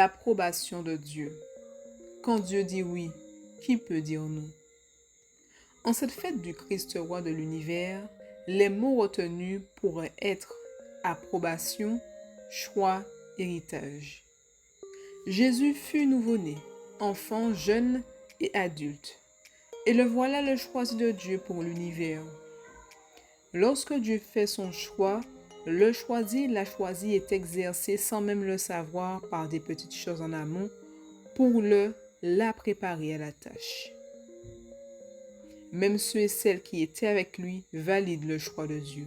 l'approbation de Dieu. Quand Dieu dit oui, qui peut dire non? En cette fête du Christ roi de l'univers, les mots retenus pourraient être approbation, choix, héritage. Jésus fut nouveau-né, enfant, jeune et adulte. Et le voilà le choisi de Dieu pour l'univers. Lorsque Dieu fait son choix, le choisi, la choisie est exercé sans même le savoir par des petites choses en amont pour la préparer à la tâche. Même ceux et celles qui étaient avec lui valident le choix de Dieu.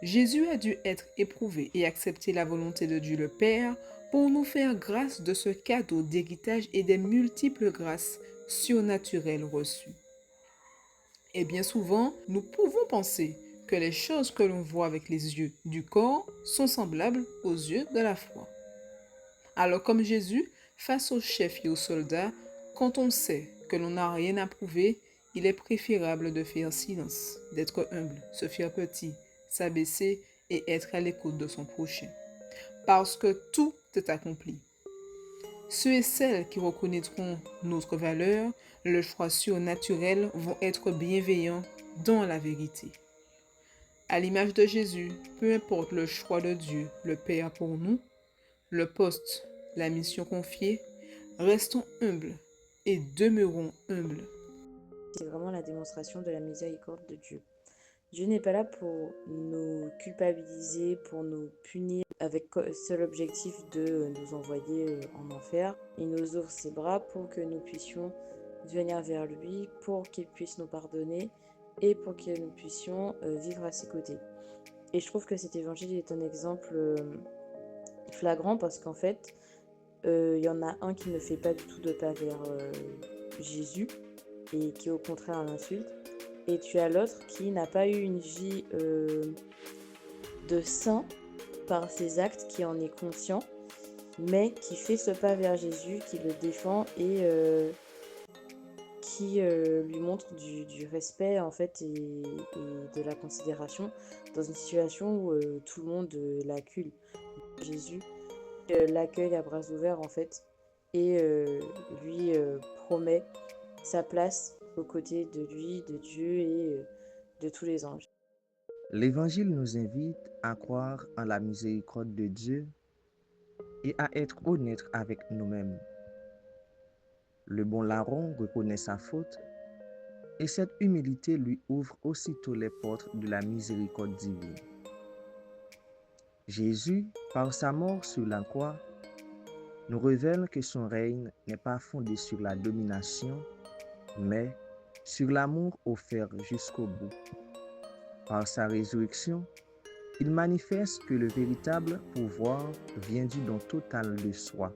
Jésus a dû être éprouvé et accepter la volonté de Dieu le Père pour nous faire grâce de ce cadeau d'héritage et des multiples grâces surnaturelles reçues. Et bien souvent, nous pouvons penser que les choses que l'on voit avec les yeux du corps sont semblables aux yeux de la foi. Alors comme Jésus, face aux chefs et aux soldats, quand on sait que l'on n'a rien à prouver, il est préférable de faire silence, d'être humble, se faire petit, s'abaisser et être à l'écoute de son prochain. Parce que tout est accompli. Ceux et celles qui reconnaîtront notre valeur, le choix surnaturel, vont être bienveillants dans la vérité. À l'image de Jésus, peu importe le choix de Dieu, le Père pour nous, le poste, la mission confiée, restons humbles et demeurons humbles. C'est vraiment la démonstration de la miséricorde de Dieu. Dieu n'est pas là pour nous culpabiliser, pour nous punir avec seul objectif de nous envoyer en enfer. Il nous ouvre ses bras pour que nous puissions venir vers lui, pour qu'il puisse nous pardonner et pour que nous puissions vivre à ses côtés. Et je trouve que cet évangile est un exemple flagrant parce qu'en fait, il y en a un qui ne fait pas du tout de pas vers Jésus et qui au contraire l'insulte. Et tu as l'autre qui n'a pas eu une vie de saint par ses actes, qui en est conscient, mais qui fait ce pas vers Jésus, qui le défend et qui lui montre du respect en fait et de la considération dans une situation où tout le monde l'accule. Jésus l'accueille à bras ouverts en fait et lui promet sa place aux côtés de lui, de Dieu et de tous les anges. L'Évangile nous invite à croire en la miséricorde de Dieu et à être honnêtes avec nous-mêmes. Le bon larron reconnaît sa faute et cette humilité lui ouvre aussitôt les portes de la miséricorde divine. Jésus, par sa mort sur la croix, nous révèle que son règne n'est pas fondé sur la domination, mais sur l'amour offert jusqu'au bout. Par sa résurrection, il manifeste que le véritable pouvoir vient du don total de soi.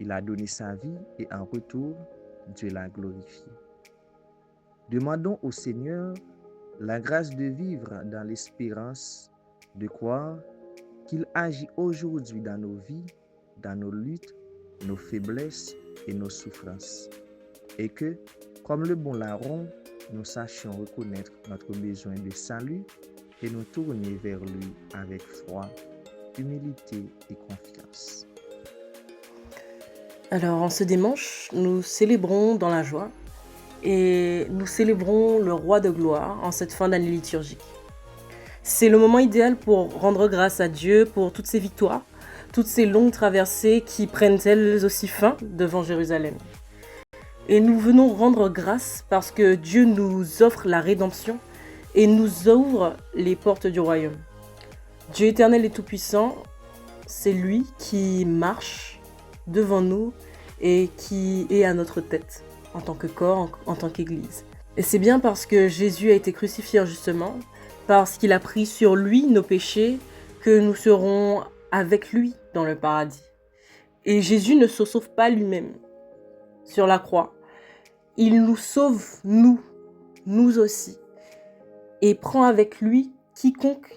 Il a donné sa vie et en retour, Dieu l'a glorifié. Demandons au Seigneur la grâce de vivre dans l'espérance, de croire qu'il agit aujourd'hui dans nos vies, dans nos luttes, nos faiblesses et nos souffrances. Et que, comme le bon larron, nous sachions reconnaître notre besoin de salut et nous tourner vers lui avec foi, humilité et confiance. Alors, en ce dimanche, nous célébrons dans la joie et nous célébrons le roi de gloire en cette fin d'année liturgique. C'est le moment idéal pour rendre grâce à Dieu pour toutes ces victoires, toutes ces longues traversées qui prennent elles aussi fin devant Jérusalem. Et nous venons rendre grâce parce que Dieu nous offre la rédemption et nous ouvre les portes du royaume. Dieu éternel et tout-puissant, c'est lui qui marche devant nous et qui est à notre tête en tant que corps, en tant qu'Église. Et c'est bien parce que Jésus a été crucifié justement, parce qu'il a pris sur lui nos péchés, que nous serons avec lui dans le paradis. Et Jésus ne se sauve pas lui-même sur la croix. Il nous sauve, nous aussi, et prend avec lui quiconque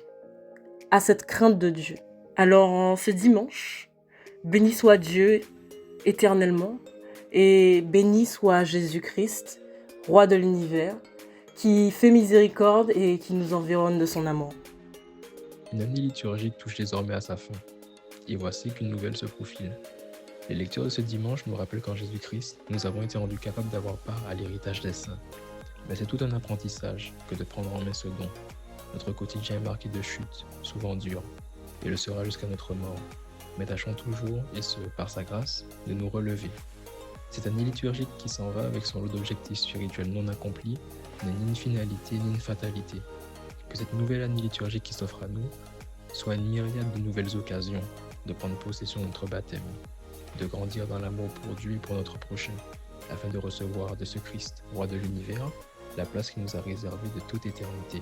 a cette crainte de Dieu. Alors, en ce dimanche, béni soit Dieu éternellement, et béni soit Jésus-Christ, roi de l'univers, qui fait miséricorde et qui nous environne de son amour. Une année liturgique touche désormais à sa fin. et voici qu'une nouvelle se profile. Les lectures de ce dimanche nous rappellent qu'en Jésus-Christ, nous avons été rendus capables d'avoir part à l'héritage des saints. Mais c'est tout un apprentissage que de prendre en main ce don. Notre quotidien est marqué de chutes, souvent dures, et le sera jusqu'à notre mort. Mais tâchons toujours, et ce, par sa grâce, de nous relever. Cette année liturgique qui s'en va avec son lot d'objectifs spirituels non accomplis n'est ni une finalité ni une fatalité. Que cette nouvelle année liturgique qui s'offre à nous soit une myriade de nouvelles occasions de prendre possession de notre baptême, de grandir dans l'amour pour Dieu et pour notre prochain, afin de recevoir de ce Christ, roi de l'univers, la place qui nous a réservée de toute éternité.